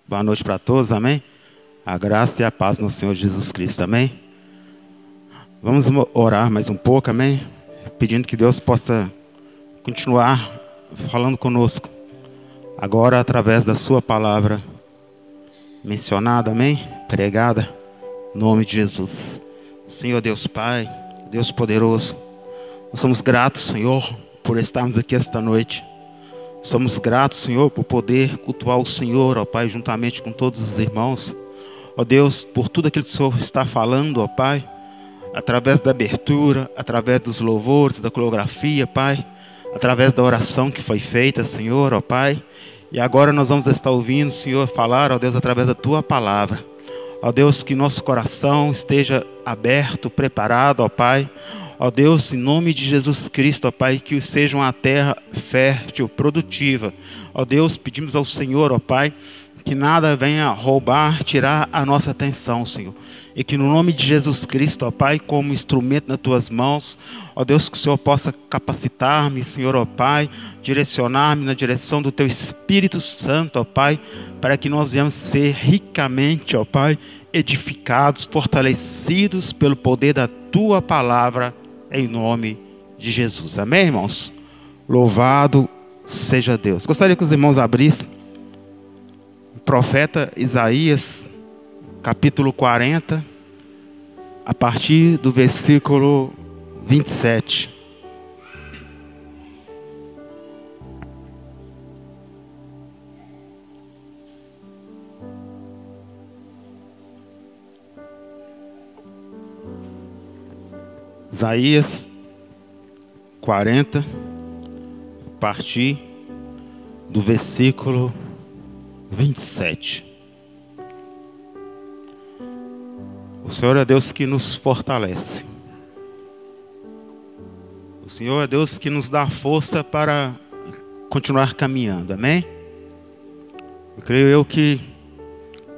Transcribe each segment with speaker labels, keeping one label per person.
Speaker 1: Boa noite para todos, amém? A graça e a paz no Senhor Jesus Cristo, amém? Vamos orar mais um pouco, amém? Pedindo que Deus possa continuar falando conosco. Agora, através da sua palavra mencionada, amém? Pregada, em nome de Jesus. Senhor Deus Pai, Deus poderoso, nós somos gratos, Senhor, por estarmos aqui esta noite. Somos gratos, Senhor, por poder cultuar o Senhor, ó Pai, juntamente com todos os irmãos. Ó Deus, por tudo aquilo que o Senhor está falando, ó Pai, através da abertura, através dos louvores, da coreografia, Pai, através da oração que foi feita, Senhor, ó Pai. E agora nós vamos estar ouvindo, Senhor, falar, ó Deus, através da Tua palavra. Ó Deus, que nosso coração esteja aberto, preparado, ó Pai. Ó Deus, em nome de Jesus Cristo, ó Pai, que seja uma terra fértil, produtiva. Ó Deus, pedimos ao Senhor, ó Pai, que nada venha roubar, tirar a nossa atenção, Senhor. E que no nome de Jesus Cristo, ó Pai, como instrumento nas Tuas mãos, ó Deus, que o Senhor possa capacitar-me, Senhor, ó Pai, direcionar-me na direção do Teu Espírito Santo, ó Pai, para que nós venhamos ser ricamente, ó Pai, edificados, fortalecidos pelo poder da Tua palavra, em nome de Jesus. Amém, irmãos? Louvado seja Deus. Gostaria que os irmãos abrissem o profeta Isaías, capítulo 40, a partir do versículo 27. Isaías 40, a partir do versículo 27. O Senhor é Deus que nos fortalece. O Senhor é Deus que nos dá força para continuar caminhando, amém? Eu creio que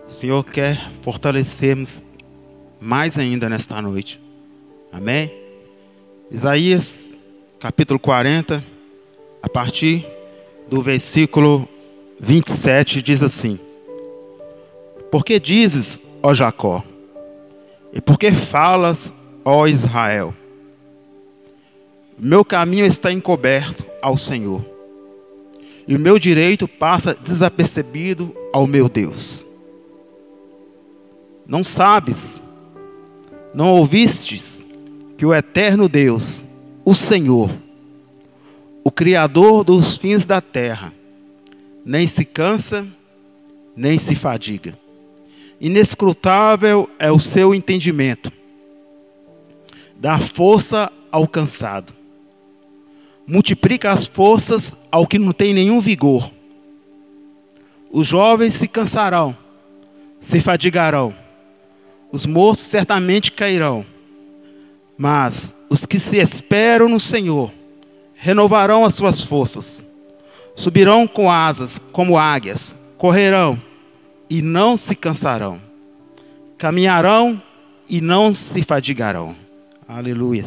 Speaker 1: o Senhor quer fortalecermos mais ainda nesta noite, amém? Isaías, capítulo 40, a partir do versículo 27, diz assim: Por que dizes, ó Jacó, e por que falas, ó Israel? Meu caminho está encoberto ao Senhor, e o meu direito passa desapercebido ao meu Deus. Não sabes, não ouvistes, que o eterno Deus, o Senhor, o Criador dos fins da terra, nem se cansa, nem se fadiga. Inescrutável é o seu entendimento, dá força ao cansado, multiplica as forças ao que não tem nenhum vigor. Os jovens se cansarão, se fadigarão, os moços certamente cairão. Mas os que se esperam no Senhor renovarão as suas forças, subirão com asas como águias, correrão e não se cansarão, caminharão e não se fadigarão. Aleluia.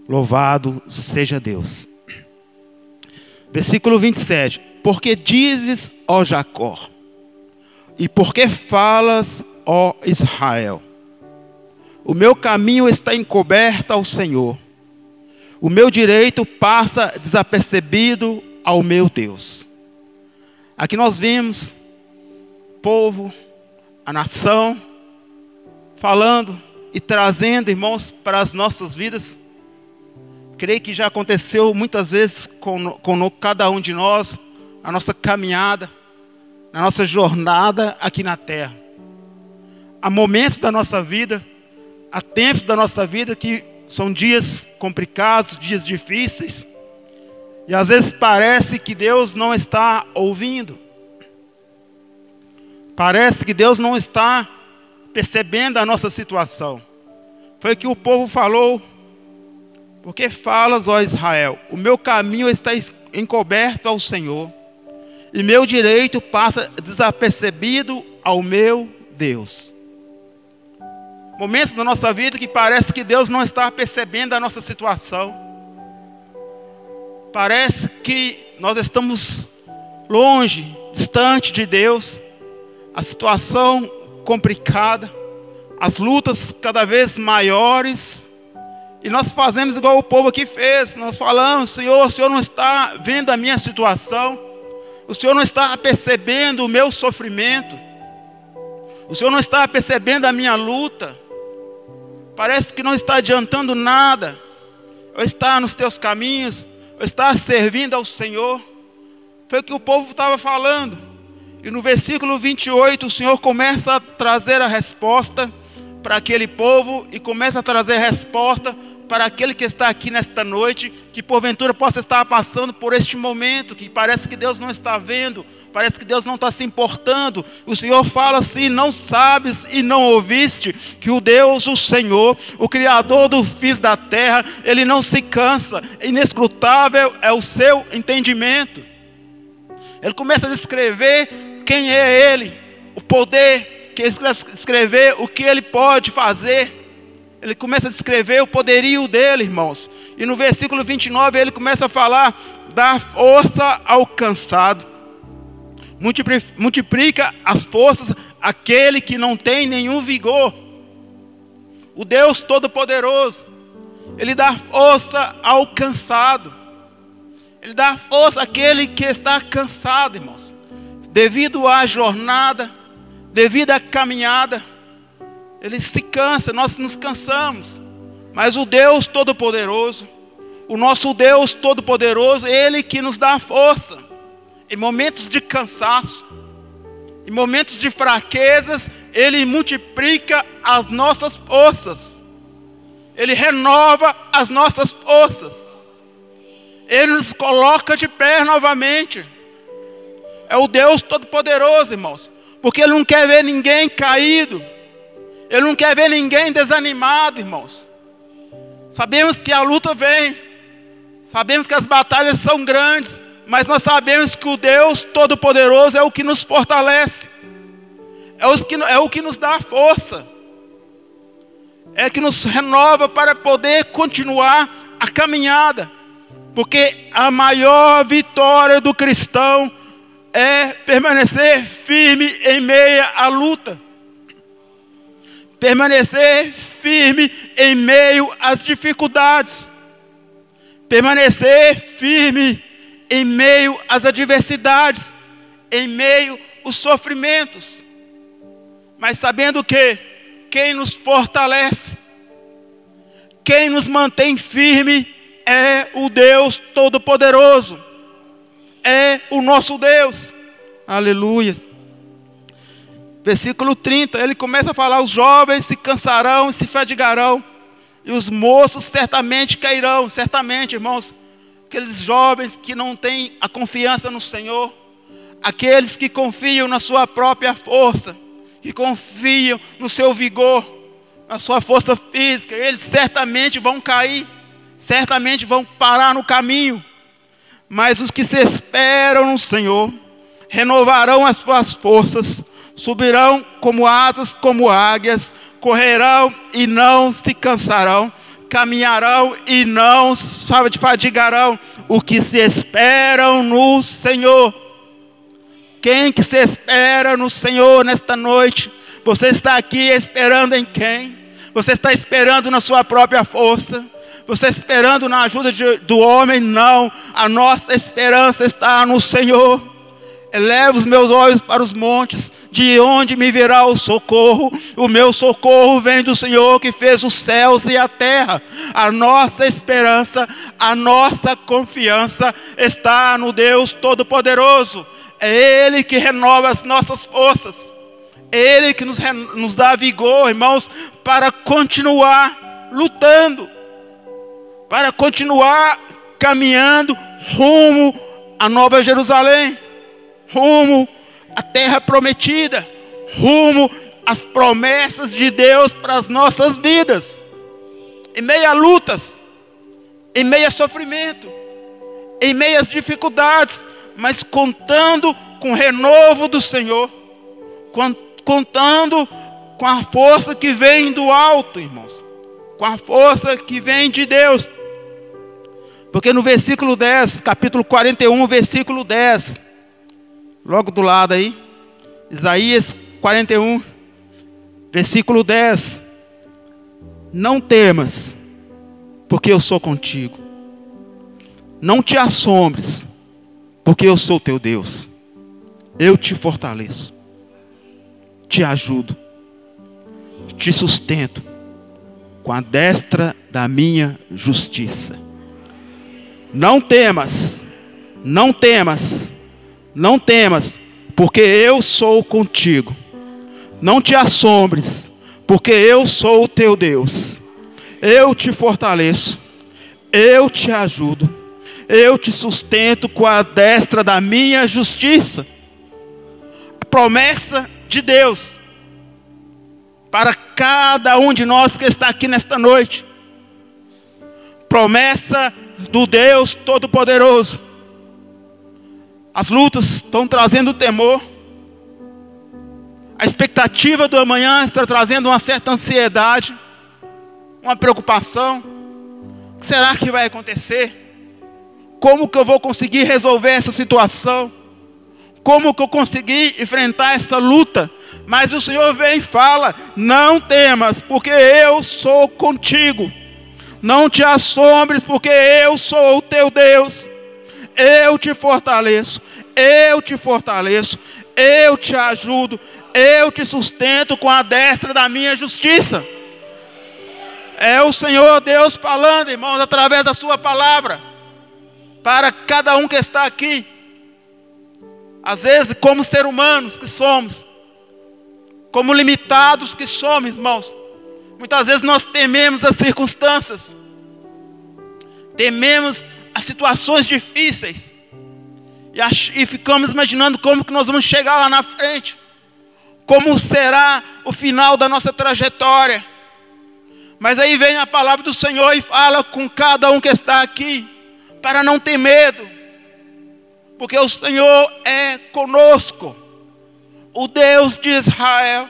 Speaker 1: Louvado seja Deus. Versículo 27. Porque dizes, ó Jacó, e por que falas, ó Israel? O meu caminho está encoberto ao Senhor, o meu direito passa desapercebido ao meu Deus. Aqui nós vimos o povo, a nação, falando e trazendo, irmãos, para as nossas vidas. Creio que já aconteceu muitas vezes com cada um de nós, a nossa caminhada, na nossa jornada aqui na terra. Há momentos da nossa vida, há tempos da nossa vida que são dias complicados, dias difíceis. E às vezes parece que Deus não está ouvindo. Parece que Deus não está percebendo a nossa situação. Foi o que o povo falou. Porque falas, ó Israel, o meu caminho está encoberto ao Senhor, e meu direito passa desapercebido ao meu Deus. Momentos da nossa vida que parece que Deus não está percebendo a nossa situação. Parece que nós estamos longe, distante de Deus. a situação complicada, as lutas cada vez maiores, e nós fazemos igual o povo aqui fez. Nós falamos: Senhor, o Senhor não está vendo a minha situação, o Senhor não está percebendo o meu sofrimento, o Senhor não está percebendo a minha luta, parece que não está adiantando nada. Eu estou nos teus caminhos, eu estou servindo ao Senhor. Foi o que o povo estava falando. E no versículo 28, o Senhor começa a trazer a resposta para aquele povo, e começa a trazer resposta para aquele que está aqui nesta noite, que porventura possa estar passando por este momento, que parece que Deus não está vendo, parece que Deus não está se importando. O Senhor fala assim: não sabes e não ouviste que o Deus, o Senhor, o Criador dos fins da terra, Ele não se cansa, inescrutável é o seu entendimento. Ele começa a descrever quem é Ele, o poder, que ele descrever o que Ele pode fazer. Ele começa a descrever o poderio dele, irmãos. E no versículo 29 ele começa a falar: dá força ao cansado, multiplica as forças àquele que não tem nenhum vigor. O Deus Todo-Poderoso, Ele dá força ao cansado. Ele dá força àquele que está cansado, irmãos, devido à jornada, devido à caminhada. Ele se cansa, nós nos cansamos. Mas o Deus Todo-Poderoso, o nosso Deus Todo-Poderoso, Ele que nos dá força. Em momentos de cansaço, em momentos de fraquezas, Ele multiplica as nossas forças. Ele renova as nossas forças. Ele nos coloca de pé novamente. É o Deus Todo-Poderoso, irmãos. Porque Ele não quer ver ninguém caído. Ele não quer ver ninguém desanimado, irmãos. Sabemos que a luta vem. Sabemos que as batalhas são grandes. Mas nós sabemos que o Deus Todo-Poderoso é o que nos fortalece. É o que nos dá força. É que nos renova para poder continuar a caminhada. Porque a maior vitória do cristão é permanecer firme em meio à luta. Permanecer firme em meio às dificuldades. Permanecer firme em meio às adversidades. Em meio aos sofrimentos. Mas sabendo que quem nos fortalece, quem nos mantém firme, é o Deus Todo-Poderoso. É o nosso Deus. Aleluia. Versículo 30, ele começa a falar: os jovens se cansarão e se fadigarão, e os moços certamente cairão. Certamente, irmãos, aqueles jovens que não têm a confiança no Senhor, aqueles que confiam na sua própria força, que confiam no seu vigor, na sua força física, eles certamente vão cair, certamente vão parar no caminho. Mas os que se esperam no Senhor renovarão as suas forças, subirão como asas, como águias, correrão e não se cansarão, caminharão e não se fadigarão. O que se esperam no Senhor. Quem que se espera no Senhor nesta noite? Você está aqui esperando em quem? Você está esperando na sua própria força? Você está esperando na ajuda do homem? Não, a nossa esperança está no Senhor. Elevo os meus olhos para os montes, de onde me virá o socorro? O meu socorro vem do Senhor que fez os céus e a terra. A nossa esperança, a nossa confiança está no Deus Todo-Poderoso. É Ele que renova as nossas forças. É Ele que nos dá vigor, irmãos, para continuar lutando, para continuar caminhando rumo à Nova Jerusalém, rumo à terra prometida, rumo às promessas de Deus para as nossas vidas. Em meio a lutas, em meio a sofrimento, em meio às dificuldades, mas contando com o renovo do Senhor, contando com a força que vem do alto, irmãos, com a força que vem de Deus. Porque no versículo 10, capítulo 41, versículo 10, logo do lado aí, Isaías 41, versículo 10. Não temas, porque eu sou contigo. Não te assombres, porque eu sou teu Deus. Eu te fortaleço, te ajudo, te sustento com a destra da minha justiça. Não temas, não temas, não temas, porque eu sou contigo. Não te assombres, porque eu sou o teu Deus. Eu te fortaleço, eu te ajudo, eu te sustento com a destra da minha justiça. A promessa de Deus para cada um de nós que está aqui nesta noite. Promessa do Deus Todo-Poderoso. As lutas estão trazendo temor. A expectativa do amanhã está trazendo uma certa ansiedade, uma preocupação. O que será que vai acontecer? Como que eu vou conseguir resolver essa situação? Como que eu consegui enfrentar essa luta? Mas o Senhor vem e fala: não temas, porque eu sou contigo. Não te assombres, porque eu sou o teu Deus. Eu te fortaleço, eu te fortaleço, eu te ajudo, eu te sustento com a destra da minha justiça. É o Senhor Deus falando, irmãos, através da sua palavra, para cada um que está aqui. Às vezes, como seres humanos que somos, como limitados que somos, irmãos, muitas vezes nós tememos as circunstâncias, tememos as situações difíceis, e ficamos imaginando como que nós vamos chegar lá na frente, como será o final da nossa trajetória. Mas aí vem a palavra do Senhor e fala com cada um que está aqui, para não ter medo, porque o Senhor é conosco. O Deus de Israel,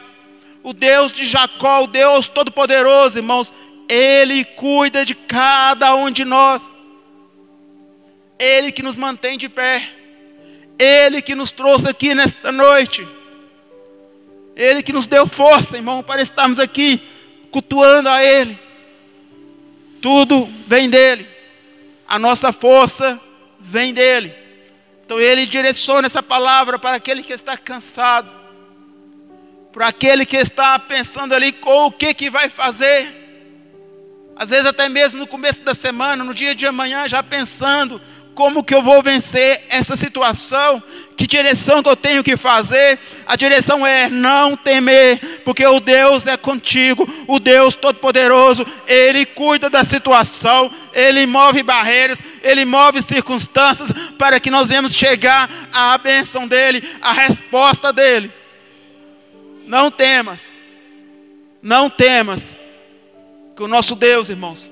Speaker 1: o Deus de Jacó, o Deus Todo-Poderoso, irmãos, Ele cuida de cada um de nós. Ele que nos mantém de pé, Ele que nos trouxe aqui nesta noite, Ele que nos deu força, irmão, para estarmos aqui cultuando a Ele. Tudo vem dEle, a nossa força vem dEle. Então Ele direciona essa palavra para aquele que está cansado, para aquele que está pensando ali com o que vai fazer. Às vezes até mesmo no começo da semana, no dia de amanhã, já pensando: como que eu vou vencer essa situação? Que direção que eu tenho que fazer? A direção é não temer, porque o Deus é contigo, o Deus Todo-Poderoso. Ele cuida da situação, Ele move barreiras, Ele move circunstâncias, para que nós venhamos chegar à bênção dEle, à resposta dEle. Não temas, não temas, que o nosso Deus, irmãos,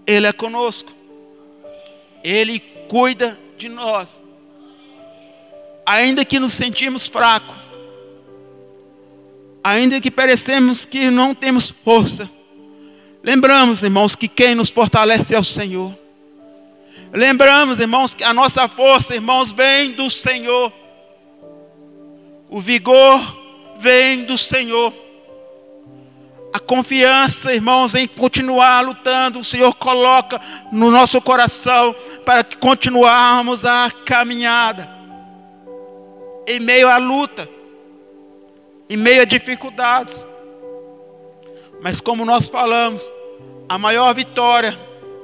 Speaker 1: Ele é conosco. Ele cuida de nós. Ainda que nos sentimos fracos, ainda que parecemos que não temos força, lembramos, irmãos, que quem nos fortalece é o Senhor. Lembramos, irmãos, que a nossa força, irmãos, vem do Senhor. O vigor vem do Senhor. A confiança, irmãos, em continuar lutando, o Senhor coloca no nosso coração para que continuarmos a caminhada. Em meio à luta, em meio a dificuldades. Mas como nós falamos, a maior vitória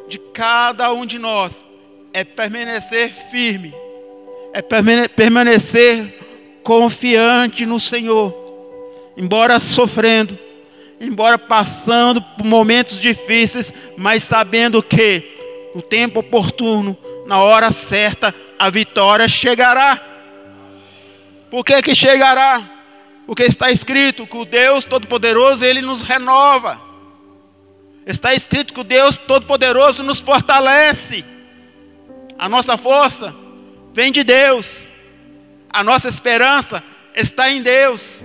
Speaker 1: de cada um de nós é permanecer firme, é permanecer confiante no Senhor, embora sofrendo, embora passando por momentos difíceis, mas sabendo que no tempo oportuno, na hora certa, a vitória chegará. Por que que chegará? Porque está escrito que o Deus Todo-Poderoso, Ele nos renova. Está escrito que o Deus Todo-Poderoso nos fortalece. A nossa força vem de Deus. A nossa esperança está em Deus.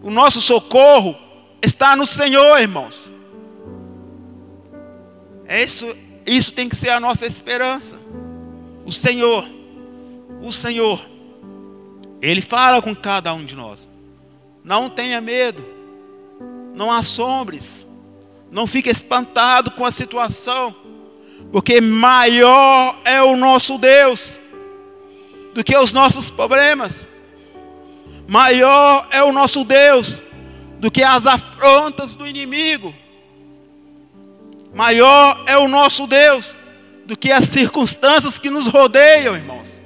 Speaker 1: O nosso socorro está no Senhor, irmãos. Isso tem que ser a nossa esperança. O Senhor, Ele fala com cada um de nós. Não tenha medo. Não assombres. Não fique espantado com a situação. Porque maior é o nosso Deus do que os nossos problemas. Maior é o nosso Deus do que as afrontas do inimigo. Maior é o nosso Deus do que as circunstâncias que nos rodeiam, irmãos.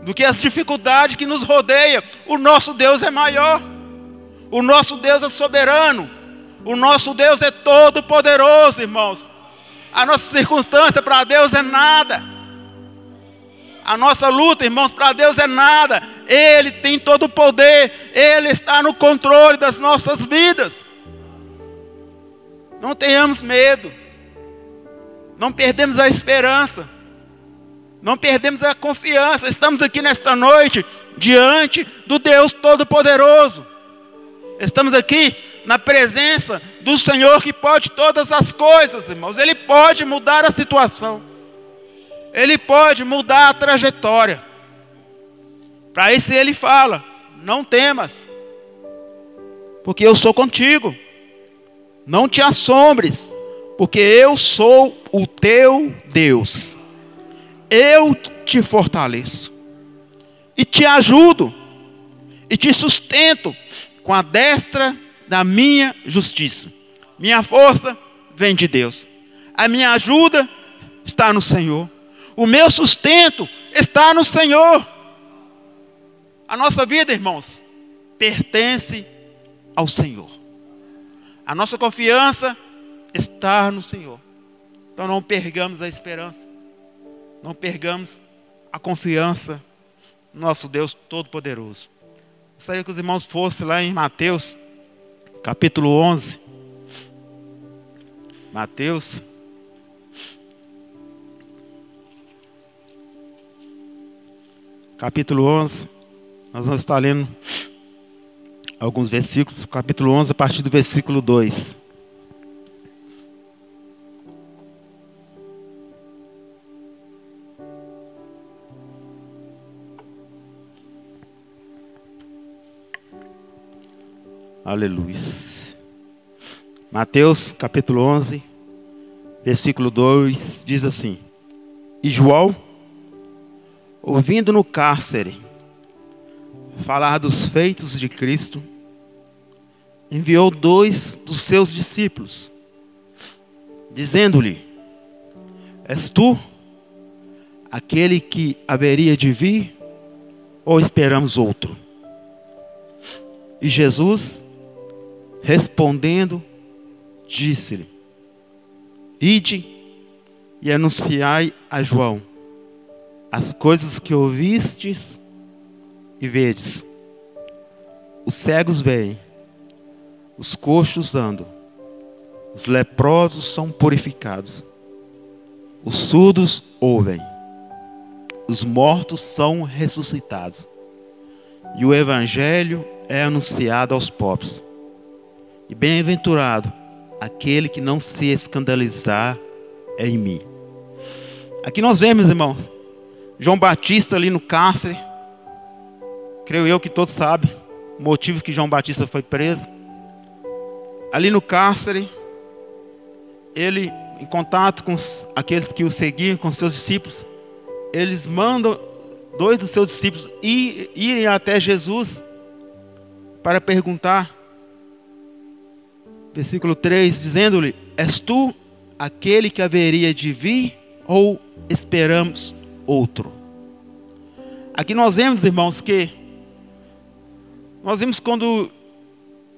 Speaker 1: Do que as dificuldades que nos rodeiam. O nosso Deus é maior. O nosso Deus é soberano. O nosso Deus é todo poderoso, irmãos. A nossa circunstância para Deus é nada. A nossa luta, irmãos, para Deus é nada. Ele tem todo o poder. Ele está no controle das nossas vidas. Não tenhamos medo. Não perdemos a esperança. Não perdemos a confiança. Estamos aqui nesta noite diante do Deus Todo-Poderoso. Estamos aqui na presença do Senhor que pode todas as coisas, irmãos. Ele pode mudar a situação. Ele pode mudar a trajetória. Para isso ele fala: não temas, porque eu sou contigo. Não te assombres, porque eu sou o teu Deus. Eu te fortaleço e te ajudo e te sustento com a destra da minha justiça. Minha força vem de Deus. A minha ajuda está no Senhor. O meu sustento está no Senhor. A nossa vida, irmãos, pertence ao Senhor. A nossa confiança está no Senhor. Então não pergamos a esperança. Não pergamos a confiança no nosso Deus Todo-Poderoso. Gostaria que os irmãos fossem lá em Mateus, capítulo 11. Mateus, capítulo 11. Nós vamos estar lendo alguns versículos. Capítulo 11, a partir do versículo 2. Aleluia. Mateus capítulo 11, versículo 2, diz assim: E João, ouvindo no cárcere falar dos feitos de Cristo, enviou 2 dos seus discípulos, dizendo-lhe: És tu aquele que haveria de vir, ou esperamos outro? E Jesus, respondendo, disse-lhe: Ide e anunciai a João as coisas que ouvistes e vedes. Os cegos veem, os coxos andam, os leprosos são purificados, os surdos ouvem, os mortos são ressuscitados, e o evangelho é anunciado aos pobres. E bem-aventurado aquele que não se escandalizar em mim. Aqui nós vemos, irmãos, João Batista ali no cárcere. Creio eu que todos sabem o motivo que João Batista foi preso. Ali no cárcere, ele, em contato com aqueles que o seguiam, com seus discípulos, eles mandam 2 dos seus discípulos irem até Jesus para perguntar. Versículo 3, dizendo-lhe: És tu aquele que haveria de vir, ou esperamos outro? Aqui nós vemos, irmãos, que nós vimos quando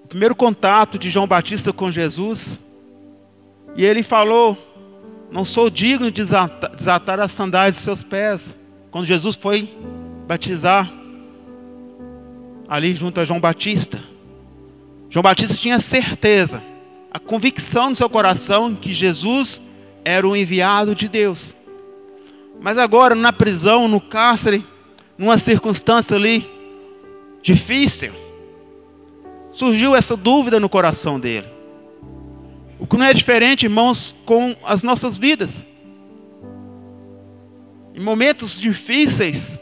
Speaker 1: o primeiro contato de João Batista com Jesus, e ele falou: não sou digno de desatar as sandálias de seus pés. Quando Jesus foi batizar ali junto a João Batista, João Batista tinha certeza, a convicção no seu coração que Jesus era o enviado de Deus. Mas agora, na prisão, no cárcere, numa circunstância ali difícil, surgiu essa dúvida no coração dele. O que não é diferente, irmãos, com as nossas vidas. Em momentos difíceis,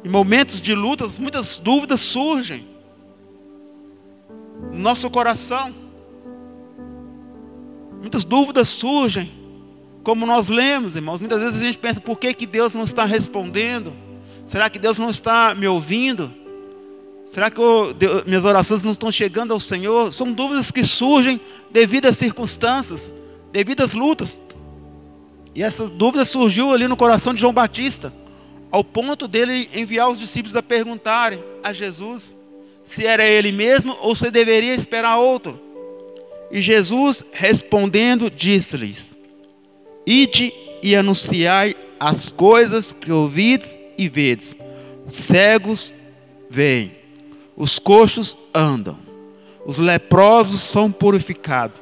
Speaker 1: em momentos de lutas, muitas dúvidas surgem. no nosso coração. Muitas dúvidas surgem, como nós lemos, irmãos. Muitas vezes a gente pensa, por que Deus não está respondendo? Será que Deus não está me ouvindo? Será que minhas orações não estão chegando ao Senhor? São dúvidas que surgem devido às circunstâncias, devido às lutas. E essas dúvidas surgiu ali no coração de João Batista, ao ponto dele enviar os discípulos a perguntarem a Jesus se era ele mesmo ou se deveria esperar outro. E Jesus, respondendo, disse-lhes: ide e anunciai as coisas que ouvides e vedes. Os cegos veem, os coxos andam, os leprosos são purificados,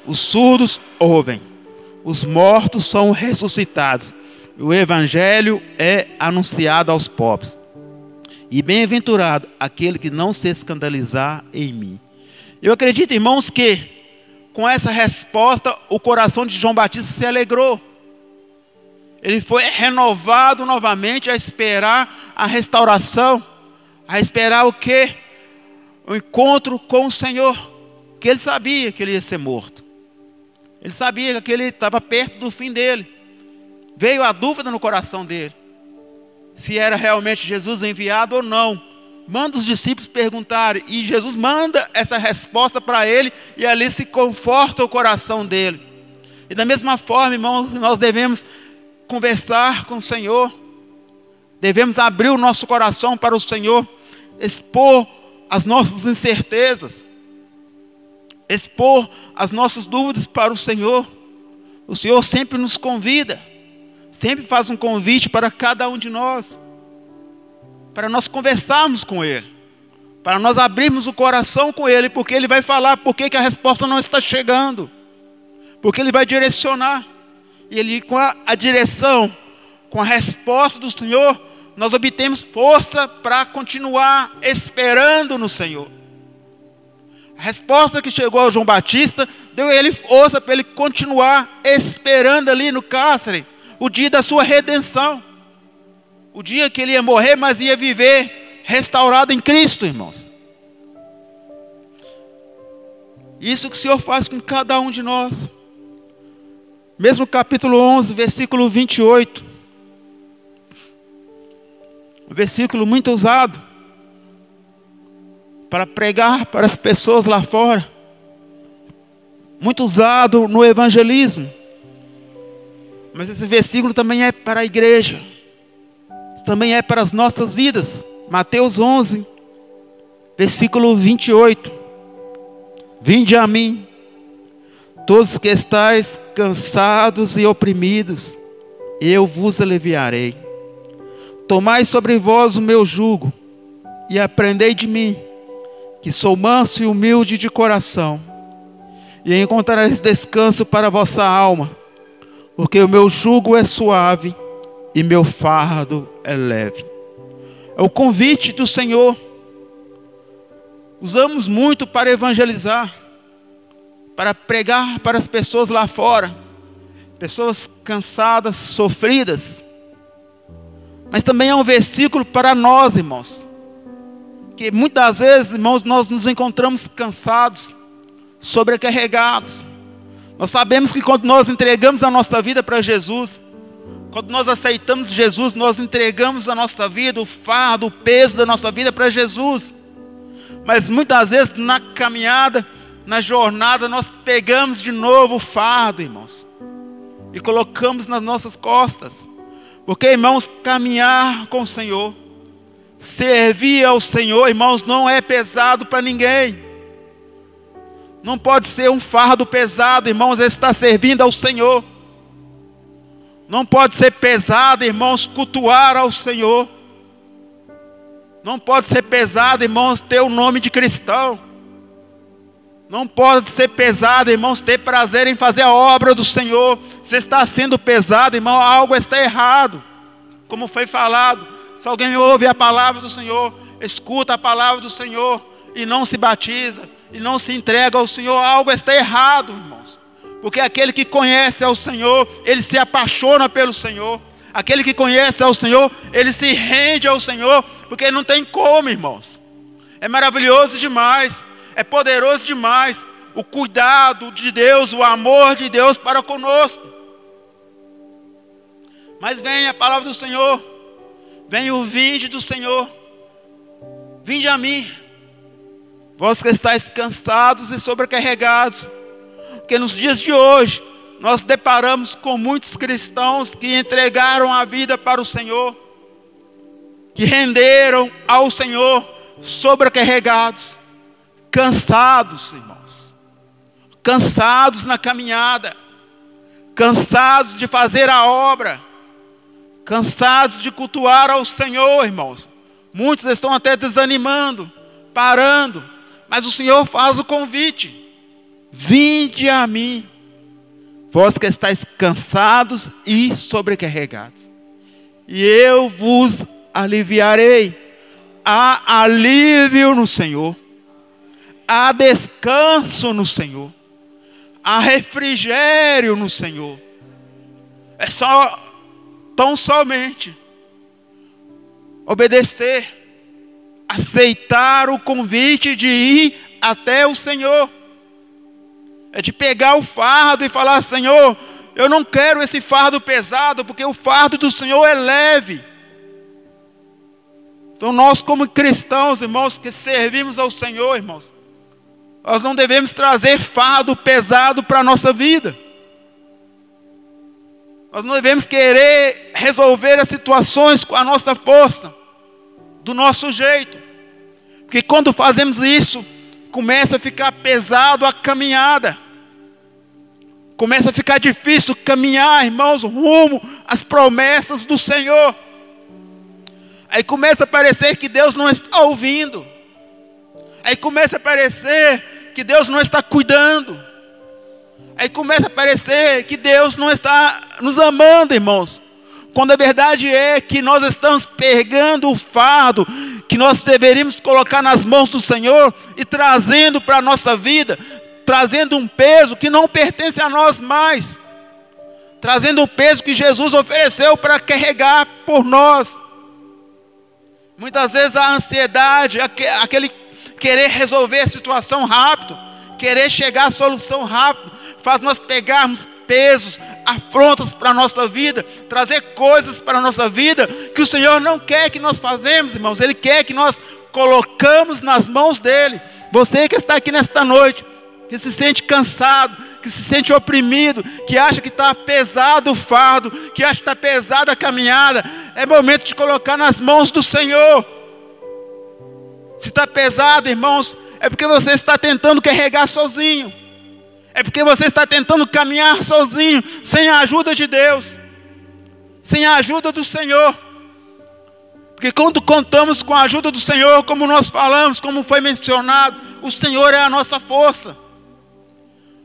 Speaker 1: os surdos ouvem, os mortos são ressuscitados, o evangelho é anunciado aos pobres. E bem-aventurado aquele que não se escandalizar em mim. Eu acredito, irmãos, que com essa resposta o coração de João Batista se alegrou. Ele foi renovado novamente a esperar a restauração, a esperar o quê? O encontro com o Senhor, que ele sabia que ele ia ser morto. Ele sabia que ele estava perto do fim dele. Veio a dúvida no coração dele, se era realmente Jesus enviado ou não. Manda os discípulos perguntarem, e Jesus manda essa resposta para ele, e ali se conforta o coração dele. E da mesma forma, irmãos, nós devemos conversar com o Senhor, devemos abrir o nosso coração para o Senhor, expor as nossas incertezas, expor as nossas dúvidas para o Senhor. O Senhor sempre nos convida, sempre faz um convite para cada um de nós, para nós conversarmos com Ele, para nós abrirmos o coração com Ele, porque Ele vai falar por que a resposta não está chegando, porque Ele vai direcionar. E Ele, com a direção, com a resposta do Senhor, nós obtemos força para continuar esperando no Senhor. A resposta que chegou ao João Batista deu a ele força para ele continuar esperando ali no cárcere o dia da sua redenção, o dia que ele ia morrer, mas ia viver restaurado em Cristo, irmãos. Isso que o Senhor faz com cada um de nós. Mesmo capítulo 11, versículo 28. Um versículo muito usado para pregar para as pessoas lá fora. Muito usado no evangelismo. Mas esse versículo também é para a igreja. Também é para as nossas vidas. Mateus 11, versículo 28. Vinde a mim, todos que estáis cansados e oprimidos, eu vos aliviarei. Tomai sobre vós o meu jugo, e aprendei de mim, que sou manso e humilde de coração, e encontrareis descanso para a vossa alma, porque o meu jugo é suave, e meu fardo é leve. É o convite do Senhor. Usamos muito para evangelizar, para pregar para as pessoas lá fora, pessoas cansadas, sofridas. Mas também é um versículo para nós, irmãos, que muitas vezes, irmãos, nós nos encontramos cansados, sobrecarregados. Nós sabemos que quando nós entregamos a nossa vida para Jesus, quando nós aceitamos Jesus, nós entregamos a nossa vida, o fardo, o peso da nossa vida para Jesus. Mas muitas vezes na caminhada, na jornada, nós pegamos de novo o fardo, irmãos, e colocamos nas nossas costas. Porque, irmãos, caminhar com o Senhor, servir ao Senhor, irmãos, não é pesado para ninguém. Não pode ser um fardo pesado, irmãos, estar servindo ao Senhor. Não pode ser pesado, irmãos, cultuar ao Senhor. Não pode ser pesado, irmãos, ter o nome de cristão. Não pode ser pesado, irmãos, ter prazer em fazer a obra do Senhor. Se está sendo pesado, irmão, algo está errado. Como foi falado, se alguém ouve a palavra do Senhor, escuta a palavra do Senhor e não se batiza, e não se entrega ao Senhor, algo está errado, irmãos. Porque aquele que conhece ao Senhor, ele se apaixona pelo Senhor. Aquele que conhece ao Senhor, ele se rende ao Senhor, porque não tem como, irmãos. É maravilhoso demais. é poderoso demais. O cuidado de Deus, o amor de Deus para conosco. Mas vem a palavra do Senhor, vem o vinde do Senhor. Vinde a mim, vós que estáis cansados e sobrecarregados. Porque nos dias de hoje, nós deparamos com muitos cristãos que entregaram a vida para o Senhor, que renderam ao Senhor, sobrecarregados, cansados, irmãos, cansados na caminhada, cansados de fazer a obra, cansados de cultuar ao Senhor, irmãos. Muitos estão até desanimando, parando, mas o Senhor faz o convite: vinde a mim, vós que estáis cansados e sobrecarregados, e eu vos aliviarei. Há alívio no Senhor, há descanso no Senhor, há refrigério no Senhor. É tão somente obedecer, aceitar o convite de ir até o Senhor. É de pegar o fardo e falar: Senhor, eu não quero esse fardo pesado, porque o fardo do Senhor é leve. Então nós, como cristãos, irmãos, que servimos ao Senhor, irmãos, nós não devemos trazer fardo pesado para a nossa vida. Nós não devemos querer resolver as situações com a nossa força, do nosso jeito. Porque quando fazemos isso, começa a ficar pesado a caminhada. Começa a ficar difícil caminhar, irmãos, rumo às promessas do Senhor. Aí começa a parecer que Deus não está ouvindo. Aí começa a parecer que Deus não está cuidando. Aí começa a parecer que Deus não está nos amando, irmãos. Quando a verdade é que nós estamos pegando o fardo que nós deveríamos colocar nas mãos do Senhor e trazendo para a nossa vida, trazendo um peso que não pertence a nós mais, trazendo um peso que Jesus ofereceu para carregar por nós. Muitas vezes a ansiedade, aquele querer resolver a situação rápido, querer chegar à solução rápido, faz nós pegarmos pesos, afrontas para a nossa vida, trazer coisas para a nossa vida que o Senhor não quer que nós façamos, irmãos. Ele quer que nós colocamos nas mãos dEle. Você que está aqui nesta noite, que se sente cansado, que se sente oprimido, que acha que está pesado o fardo, que acha que está pesada a caminhada, é momento de colocar nas mãos do Senhor. Se está pesado, irmãos, é porque você está tentando carregar sozinho. É porque você está tentando caminhar sozinho, sem a ajuda de Deus, sem a ajuda do Senhor. Porque quando contamos com a ajuda do Senhor, como nós falamos, como foi mencionado, o Senhor é a nossa força.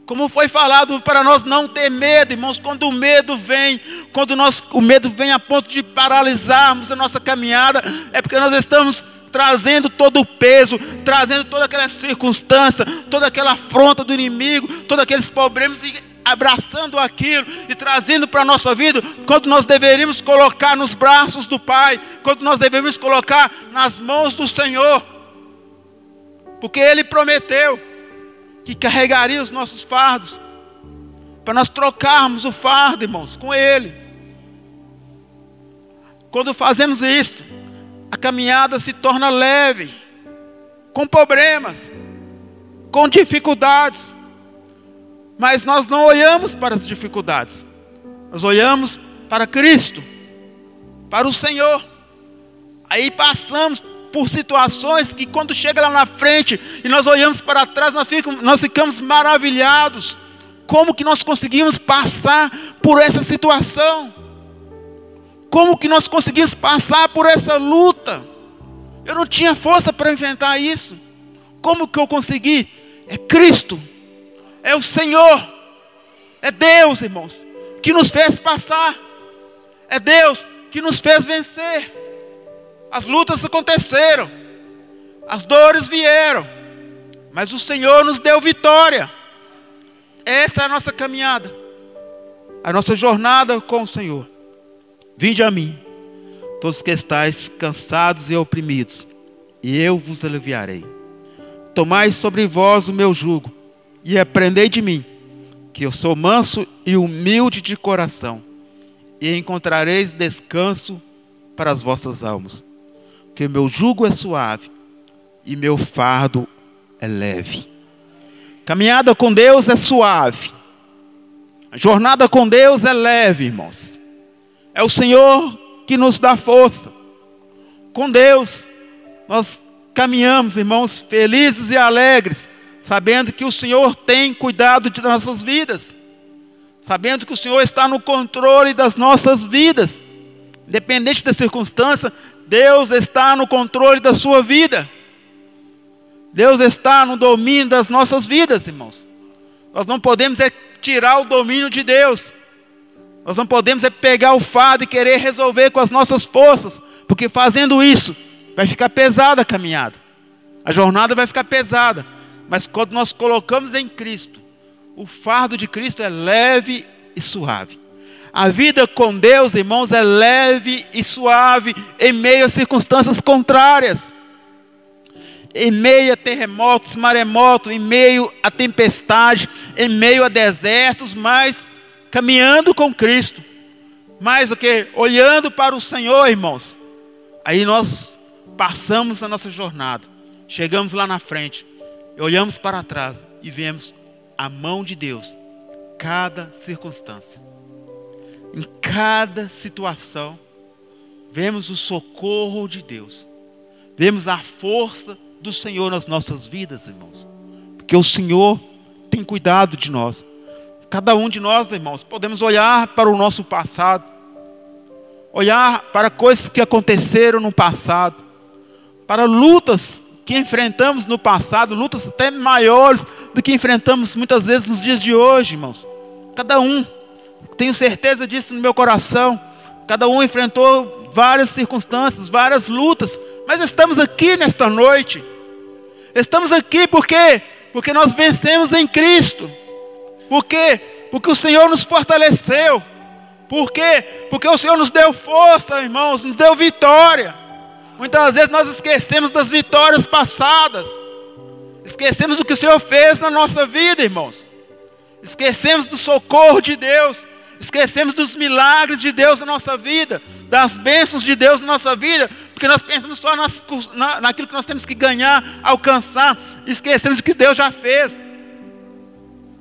Speaker 1: Como foi falado para nós não ter medo, irmãos, quando o medo vem, o medo vem a ponto de paralisarmos a nossa caminhada, é porque nós estamos trazendo todo o peso, trazendo toda aquela circunstância, toda aquela afronta do inimigo, todos aqueles problemas, e abraçando aquilo e trazendo para a nossa vida, quando nós deveríamos colocar nos braços do Pai, quando nós deveríamos colocar nas mãos do Senhor, porque Ele prometeu que carregaria os nossos fardos, para nós trocarmos o fardo, irmãos, com Ele. Quando fazemos isso, a caminhada se torna leve, com problemas, com dificuldades, mas nós não olhamos para as dificuldades, nós olhamos para Cristo, para o Senhor. Aí passamos por situações que quando chega lá na frente e nós olhamos para trás, nós ficamos maravilhados. Como que nós conseguimos passar por essa situação? Como que nós conseguimos passar por essa luta? Eu não tinha força para enfrentar isso. Como que eu consegui? É Cristo, é o Senhor, é Deus, irmãos, que nos fez passar. É Deus que nos fez vencer. As lutas aconteceram, as dores vieram, mas o Senhor nos deu vitória. Essa é a nossa caminhada, a nossa jornada com o Senhor. Vinde a mim, todos que estáis cansados e oprimidos, e eu vos aliviarei. tomai sobre vós o meu jugo, e aprendei de mim, que eu sou manso e humilde de coração, e encontrareis descanso para as vossas almas. Porque meu jugo é suave, e meu fardo é leve. Caminhada com Deus é suave. A jornada com Deus é leve, irmãos. É o Senhor que nos dá força. Com Deus, nós caminhamos, irmãos, felizes e alegres, sabendo que o Senhor tem cuidado de nossas vidas, sabendo que o Senhor está no controle das nossas vidas. Independente da circunstância, Deus está no controle da sua vida. Deus está no domínio das nossas vidas, irmãos. Nós não podemos tirar o domínio de Deus. Nós não podemos pegar o fardo e querer resolver com as nossas forças, porque fazendo isso, vai ficar pesada a caminhada. A jornada vai ficar pesada. Mas quando nós colocamos em Cristo, o fardo de Cristo é leve e suave. A vida com Deus, irmãos, é leve e suave em meio a circunstâncias contrárias. Em meio a terremotos, maremotos, em meio a tempestade, em meio a desertos, mas caminhando com Cristo. Mais do que olhando para o Senhor, irmãos. Aí nós passamos a nossa jornada. Chegamos lá na frente. Olhamos para trás e vemos a mão de Deus em cada circunstância. Em cada situação, vemos o socorro de Deus. Vemos a força do Senhor nas nossas vidas, irmãos. Porque o Senhor tem cuidado de nós. Cada um de nós, irmãos, podemos olhar para o nosso passado. Olhar para coisas que aconteceram no passado. Para lutas que enfrentamos no passado. Lutas até maiores do que enfrentamos muitas vezes nos dias de hoje, irmãos. Cada um. Tenho certeza disso no meu coração. Cada um enfrentou várias circunstâncias, várias lutas. Mas estamos aqui nesta noite. Estamos aqui porque nós vencemos em Cristo. Por quê? Porque o Senhor nos fortaleceu. Por quê? Porque o Senhor nos deu força, irmãos, nos deu vitória. Muitas vezes nós esquecemos das vitórias passadas. Esquecemos do que o Senhor fez na nossa vida, irmãos. Esquecemos do socorro de Deus. Esquecemos dos milagres de Deus na nossa vida. Das bênçãos de Deus na nossa vida. Porque nós pensamos só naquilo que nós temos que ganhar, alcançar. Esquecemos do que Deus já fez.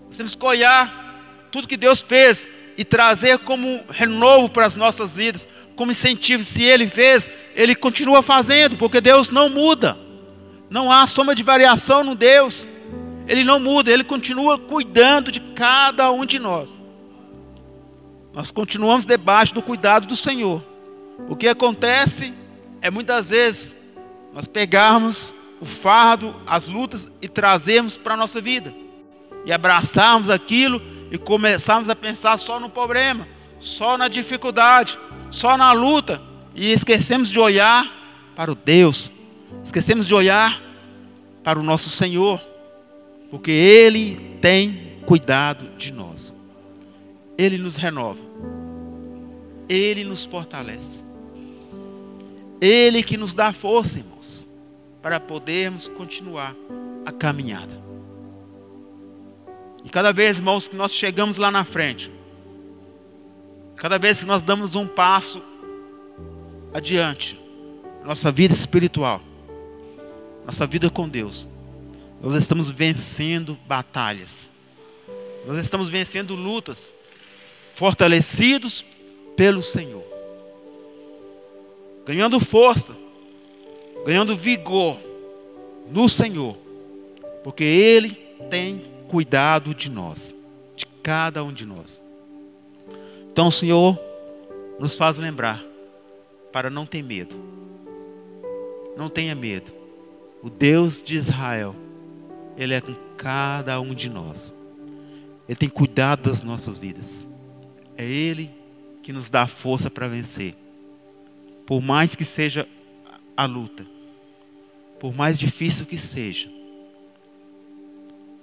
Speaker 1: Nós temos que olhar tudo que Deus fez e trazer como renovo para as nossas vidas. Como incentivo. Se Ele fez, Ele continua fazendo. Porque Deus não muda. Não há soma de variação no Deus. Ele não muda, Ele continua cuidando de cada um de nós. Nós continuamos debaixo do cuidado do Senhor. O que acontece é muitas vezes nós pegarmos o fardo, as lutas e trazermos para a nossa vida. E abraçarmos aquilo e começarmos a pensar só no problema, só na dificuldade, só na luta. E esquecemos de olhar para o Deus. Esquecemos de olhar para o nosso Senhor. Porque Ele tem cuidado de nós. Ele nos renova. Ele nos fortalece. Ele que nos dá força, irmãos, para podermos continuar a caminhada. E cada vez, irmãos, que nós chegamos lá na frente, cada vez que nós damos um passo adiante, nossa vida espiritual, nossa vida com Deus, nós estamos vencendo batalhas. Nós estamos vencendo lutas. Fortalecidos pelo Senhor. Ganhando força. Ganhando vigor no Senhor. Porque Ele tem cuidado de nós. De cada um de nós. Então o Senhor nos faz lembrar. Para não ter medo. Não tenha medo. O Deus de Israel, Ele é com cada um de nós. Ele tem cuidado das nossas vidas. É Ele que nos dá força para vencer. Por mais que seja a luta. Por mais difícil que seja.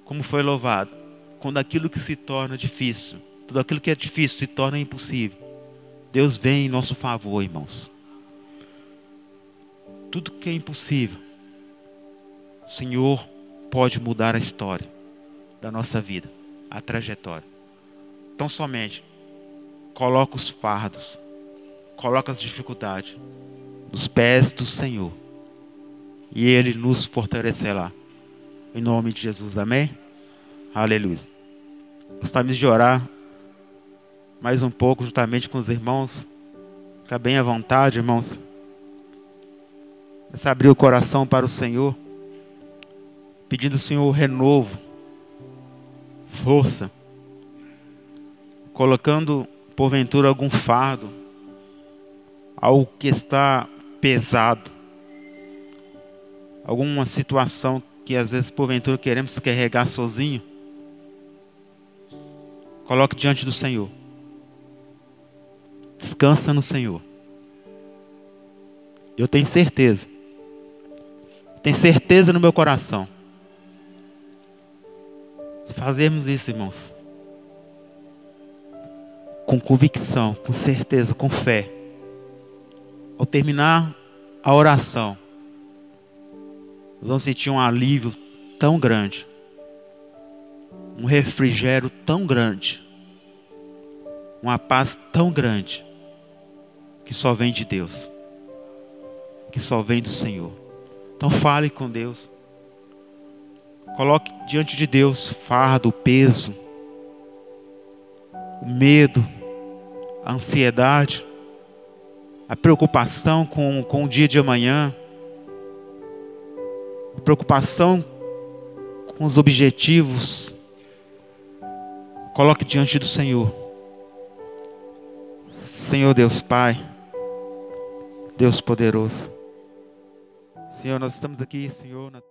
Speaker 1: Como foi louvado. Quando aquilo que se torna difícil, tudo aquilo que é difícil se torna impossível. Deus vem em nosso favor, irmãos. Tudo que é impossível, o Senhor pode mudar a história da nossa vida, a trajetória. Então somente coloca os fardos, coloca as dificuldades nos pés do Senhor, e Ele nos fortalecerá. Em nome de Jesus, amém? Aleluia. Gostaria de orar mais um pouco juntamente com os irmãos. Fica bem à vontade, irmãos. Vamos abrir o coração para o Senhor, pedindo ao Senhor renovo, força, colocando porventura algum fardo, algo que está pesado, alguma situação que às vezes porventura queremos carregar sozinho. Coloque diante do Senhor. Descansa no Senhor. Eu tenho certeza no meu coração, se fazermos isso, irmãos, com convicção, com certeza, com fé, ao terminar a oração, nós vamos sentir um alívio tão grande, um refrigério tão grande, uma paz tão grande, que só vem de Deus, que só vem do Senhor. Então fale com Deus, coloque diante de Deus fardo, peso, o medo, a ansiedade, a preocupação com o dia de amanhã, a preocupação com os objetivos. Coloque diante do Senhor. Senhor Deus Pai, Deus poderoso, Senhor, nós estamos aqui, Senhor, na